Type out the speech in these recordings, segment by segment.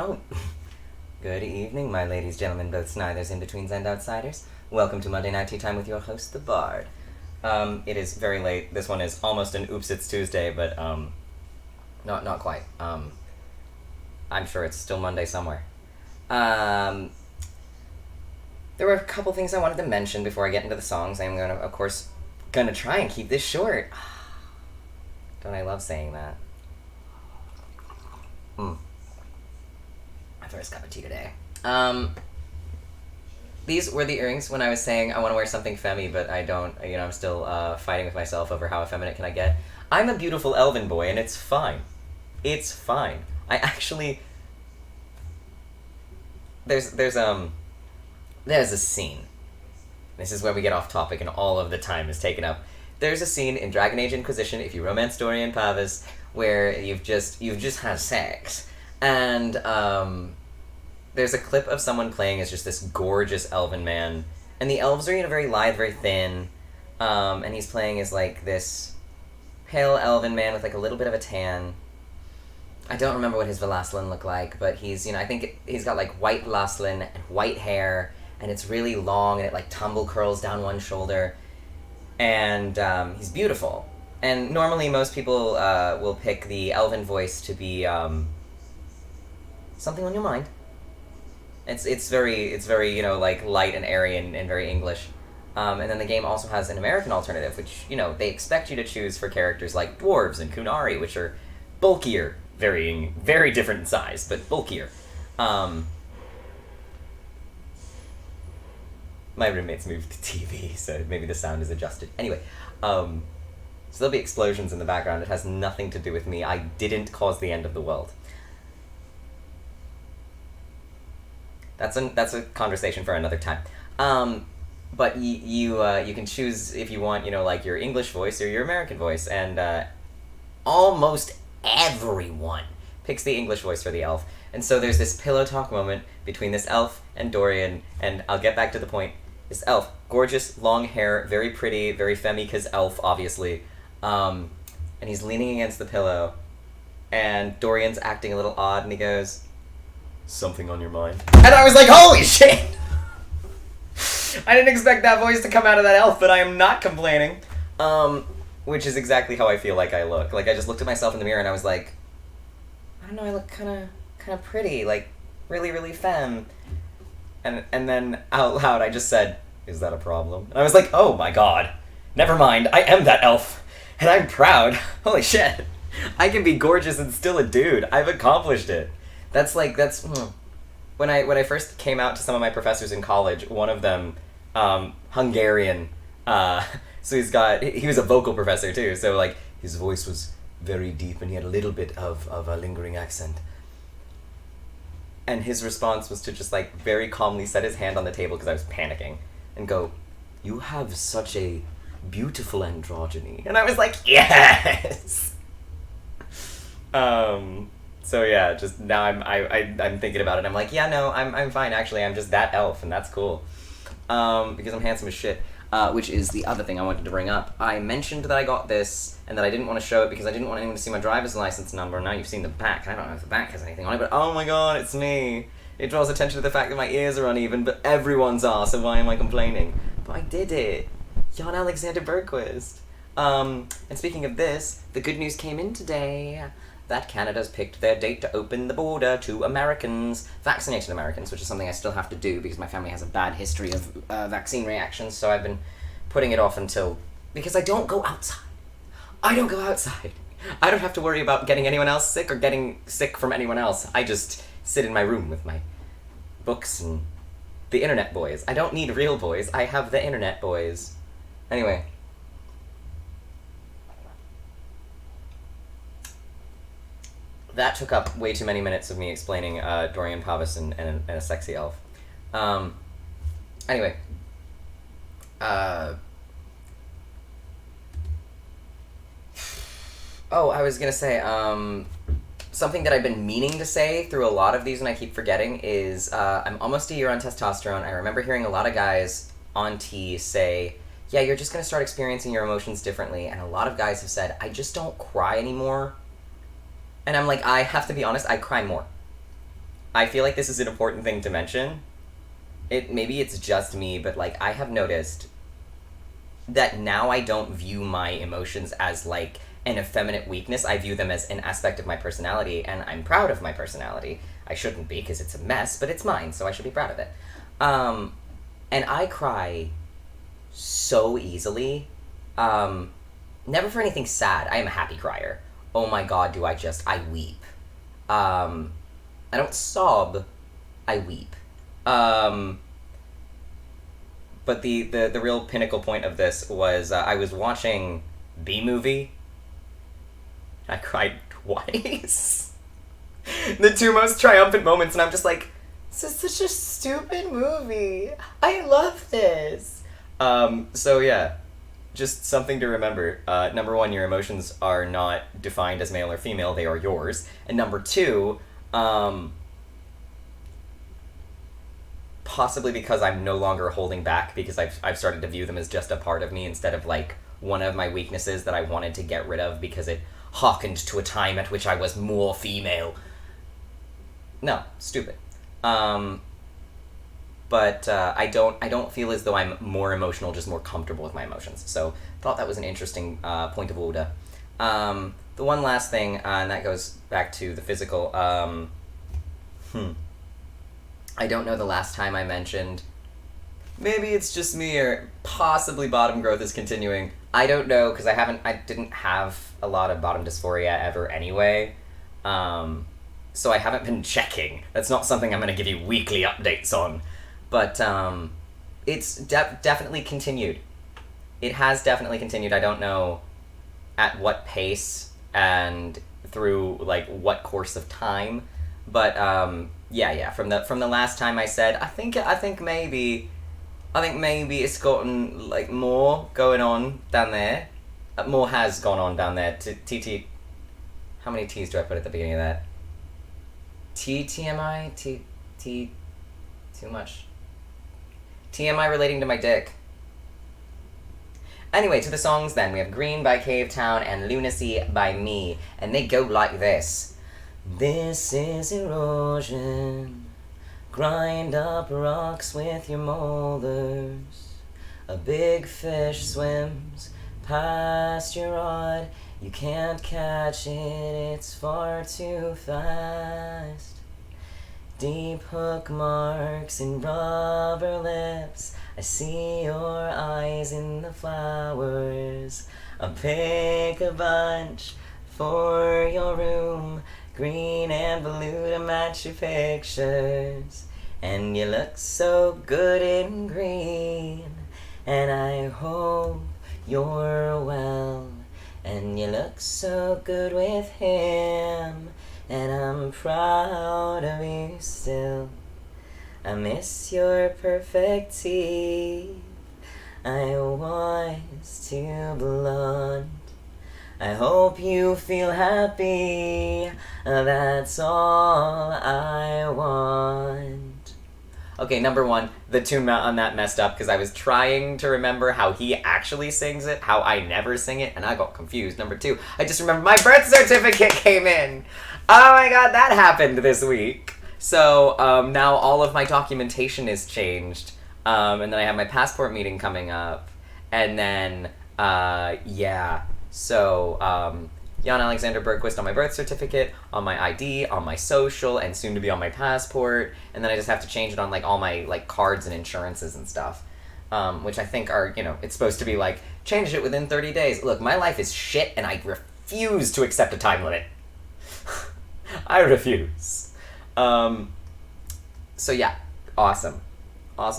Oh, good evening, my ladies, gentlemen, both snithers, in-betweens, and outsiders. Welcome to Monday Night Tea Time with your host, the Bard. It is very late. This one is almost an oops, it's Tuesday, but, not quite. I'm sure it's still Monday somewhere. There were a couple things I wanted to mention before I get into the songs. I'm gonna, of course, try and keep this short. Don't I love saying that? My first cup of tea today. These were the earrings when I was saying I want to wear something femmy, but I don't, I'm still fighting with myself over how effeminate can I get. I'm a beautiful elven boy, and it's fine. It's fine. I actually... There's a scene. This is where we get off topic and all of the time is taken up. There's a scene in Dragon Age Inquisition, if you romance Dorian Pavas, where you've just had sex. And there's a clip of someone playing as just this gorgeous elven man. And the elves are, very lithe, very thin. And he's playing as, this pale elven man with, a little bit of a tan. I don't remember what his Velasquez looked like, but he's, I think he's got, white Velasquez and white hair. And it's really long, and it, tumble curls down one shoulder. And he's beautiful. And normally most people will pick the elven voice to be something on your mind. It's very light and airy and very English. And then the game also has an American alternative, which they expect you to choose for characters like dwarves and Kunari, which are bulkier, varying very different in size, but bulkier. My roommates moved to TV, so maybe the sound is adjusted. Anyway, so there'll be explosions in the background. It has nothing to do with me. I didn't cause the end of the world. That's a conversation for another time. But you can choose if you want, your English voice or your American voice, and almost everyone picks the English voice for the elf. And so there's this pillow talk moment between this elf and Dorian, and I'll get back to the point. This elf, gorgeous, long hair, very pretty, very femmy, because elf, obviously. And he's leaning against the pillow, and Dorian's acting a little odd, and he goes, "Something on your mind?" And I was like, holy shit! I didn't expect that voice to come out of that elf, but I am not complaining. Which is exactly how I feel like I look. I just looked at myself in the mirror, and I was like, I don't know, I look kind of pretty, really, really femme. And then out loud I just said, "Is that a problem?" And I was like, oh my god, never mind, I am that elf, and I'm proud. Holy shit, I can be gorgeous and still a dude. I've accomplished it. That's when I first came out to some of my professors in college, one of them, Hungarian, so he was a vocal professor too, so his voice was very deep and he had a little bit of a lingering accent. And his response was to just very calmly set his hand on the table because I was panicking and go, "You have such a beautiful androgyny." And I was like, yes! So yeah, just now I'm thinking about it. I'm like, yeah, no, I'm fine actually. I'm just that elf, and that's cool. Because I'm handsome as shit. Which is the other thing I wanted to bring up. I mentioned that I got this, and that I didn't want to show it because I didn't want anyone to see my driver's license number. Now you've seen the back. I don't know if the back has anything on it, but oh my god, it's me. It draws attention to the fact that my ears are uneven, but everyone's are, so why am I complaining? But I did it. Jan Alexander Bergquist. And speaking of this, the good news came in today that Canada's picked their date to open the border to Americans, vaccinated Americans, which is something I still have to do because my family has a bad history of vaccine reactions, so I've been putting it off because I don't go outside. I don't go outside. I don't have to worry about getting anyone else sick or getting sick from anyone else. I just sit in my room with my books and the internet boys. I don't need real boys. I have the internet boys. Anyway. That took up way too many minutes of me explaining Dorian Pavas and a sexy elf. Anyway. I was gonna say, something that I've been meaning to say through a lot of these and I keep forgetting is, I'm almost a year on testosterone. I remember hearing a lot of guys on T say, yeah, you're just gonna start experiencing your emotions differently, and a lot of guys have said, I just don't cry anymore. And I'm like, I have to be honest, I cry more. I feel like this is an important thing to mention. Maybe it's just me, but like I have noticed that now I don't view my emotions as like an effeminate weakness. I view them as an aspect of my personality, and I'm proud of my personality. I shouldn't be because it's a mess, but it's mine, so I should be proud of it. And I cry so easily. Never for anything sad. I am a happy crier. Oh my god, I weep. I don't sob, I weep. But the real pinnacle point of this was I was watching B-Movie. I cried twice. The two most triumphant moments, and I'm just like, this is such a stupid movie. I love this. So yeah, just something to remember. Number one, your emotions are not defined as male or female, they are yours. And number two, possibly because I'm no longer holding back, because I've started to view them as just a part of me instead of like one of my weaknesses that I wanted to get rid of because it hearkened to a time at which I was more female. No, stupid. But I don't feel as though I'm more emotional, just more comfortable with my emotions. So thought that was an interesting point of order. The one last thing, and that goes back to the physical. I don't know the last time I mentioned. Maybe it's just me, or possibly bottom growth is continuing. I don't know, because I didn't have a lot of bottom dysphoria ever anyway. So I haven't been checking. That's not something I'm going to give you weekly updates on. But it's definitely continued. It has definitely continued. I don't know at what pace and through like what course of time, but yeah. From the last time I said, I think maybe it's gotten like more going on down there. More has gone on down there. TT. How many T's do I put at the beginning of that? TMI? Too much. TMI relating to my dick. Anyway, to the songs then. We have Green by Cavetown and Lunacy by me. And they go like this. This is erosion. Grind up rocks with your molars. A big fish swims past your rod. You can't catch it, it's far too fast. Deep hook marks in rubber lips. I see your eyes in the flowers. I'll pick a bunch for your room, green and blue to match your pictures. And you look so good in green, and I hope you're well. And you look so good with him, and I'm proud of you still. I miss your perfect teeth. I was too blonde. I hope you feel happy. That's all I want. Okay, number one, the tune on that messed up because I was trying to remember how he actually sings it, how I never sing it, and I got confused. Number two, I just remember my birth certificate came in. Oh my god, that happened this week. So now all of my documentation is changed, and then I have my passport meeting coming up, and then, yeah. So, Jan Alexander Bergquist on my birth certificate, on my ID, on my social, and soon to be on my passport. And then I just have to change it on like all my like cards and insurances and stuff, which I think are, it's supposed to be like change it within 30 days. Look, my life is shit, and I refuse to accept a time limit. I refuse. So yeah, awesome. Well,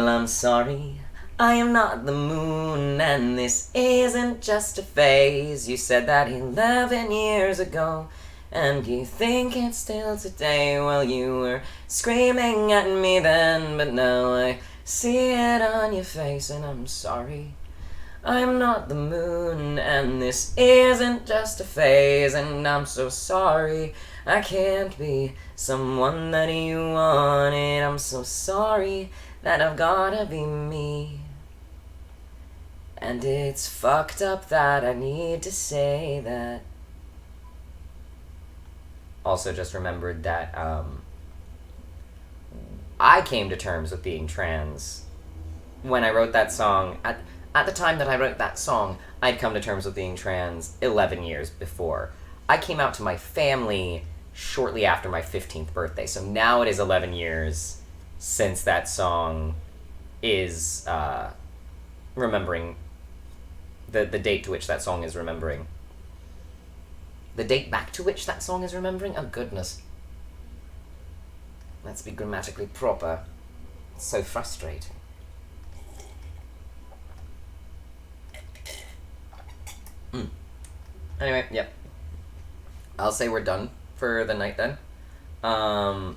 I'm sorry. I am not the moon, and this isn't just a phase. You said that 11 years ago, and you think it's still today. Well, you were screaming at me then, but now I see it on your face, and I'm sorry. I'm not the moon, and this isn't just a phase, and I'm so sorry. I can't be someone that you wanted. I'm so sorry that I've gotta be me. And it's fucked up that I need to say that. also just remembered that I came to terms with being trans when I wrote that song. At the time that I wrote that song, I'd come to terms with being trans 11 years before. I came out to my family shortly after my 15th birthday, so now it is 11 years since that song is remembering the date to which that song is remembering. The date back to which that song is remembering? Oh, goodness. Let's be grammatically proper. It's so frustrating. Anyway, yep. I'll say we're done for the night then. I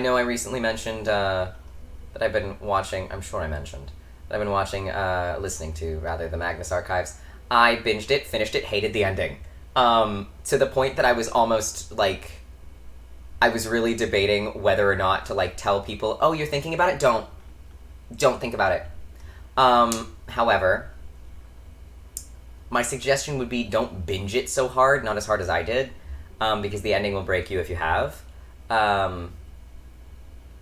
know I recently mentioned that I've been watching, I'm sure I mentioned, that I've been watching, listening to, rather, the Magnus Archives. I binged it, finished it, hated the ending. To the point that I was almost, like, I was really debating whether or not to, like, tell people, oh, you're thinking about it? Don't think about it. However, my suggestion would be don't binge it so hard, not as hard as I did, because the ending will break you if you have. But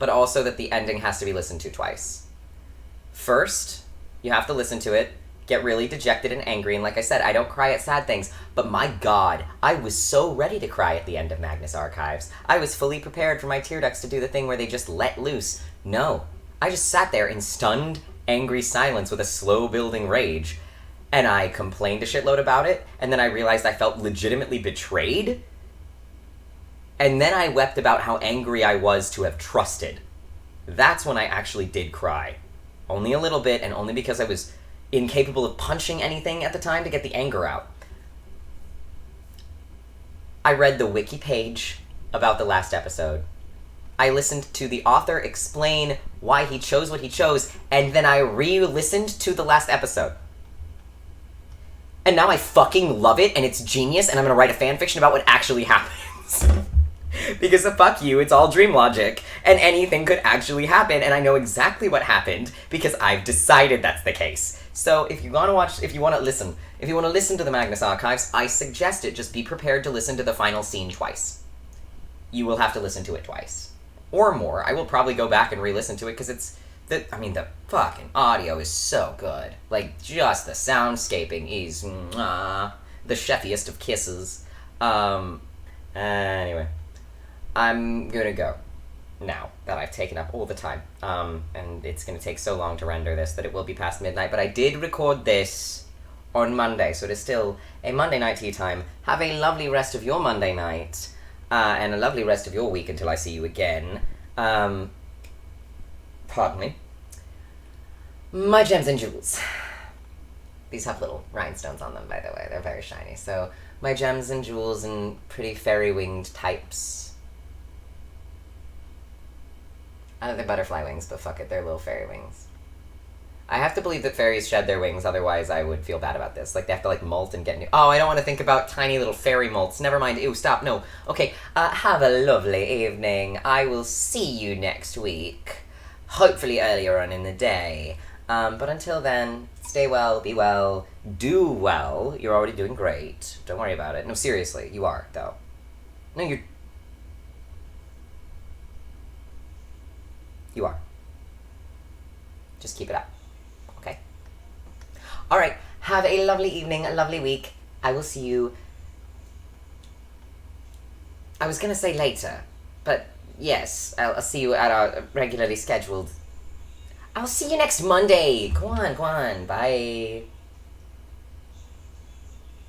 also that the ending has to be listened to twice. First, you have to listen to it, get really dejected and angry, and like I said, I don't cry at sad things, but my god, I was so ready to cry at the end of Magnus Archives. I was fully prepared for my tear ducts to do the thing where they just let loose. No, I just sat there in stunned, angry silence with a slow-building rage, and I complained a shitload about it, and then I realized I felt legitimately betrayed, and then I wept about how angry I was to have trusted. That's when I actually did cry. Only a little bit, and only because I was incapable of punching anything at the time to get the anger out. I read the wiki page about the last episode. I listened to the author explain why he chose what he chose, and then I re-listened to the last episode. And now I fucking love it, and it's genius, and I'm gonna write a fanfiction about what actually happens. Because fuck you, it's all dream logic, and anything could actually happen, and I know exactly what happened, because I've decided that's the case. So, if you want to listen to the Magnus Archives, I suggest it. Just be prepared to listen to the final scene twice. You will have to listen to it twice. Or more. I will probably go back and re-listen to it, because the fucking audio is so good. Like, just the soundscaping is, the chefiest of kisses. Anyway. I'm gonna go now that I've taken up all the time. And it's gonna take so long to render this that it will be past midnight, but I did record this on Monday, so it is still a Monday night tea time. Have a lovely rest of your Monday night, and a lovely rest of your week until I see you again. Pardon me. My gems and jewels. These have little rhinestones on them, by the way. They're very shiny. So, my gems and jewels and pretty fairy-winged types. I know they're butterfly wings, but fuck it, they're little fairy wings. I have to believe that fairies shed their wings, otherwise I would feel bad about this. Like, they have to, like, molt and get new... Oh, I don't want to think about tiny little fairy molts. Never mind. Ew, stop. No. Okay, have a lovely evening. I will see you next week. Hopefully earlier on in the day. But until then, stay well, be well, do well. You're already doing great. Don't worry about it. No, seriously, you are, though. No, you're... You are. Just keep it up. Okay? Alright, have a lovely evening, a lovely week. I will see you... I was gonna say later, but yes, I'll see you at our regularly scheduled... I'll see you next Monday! Go on, bye.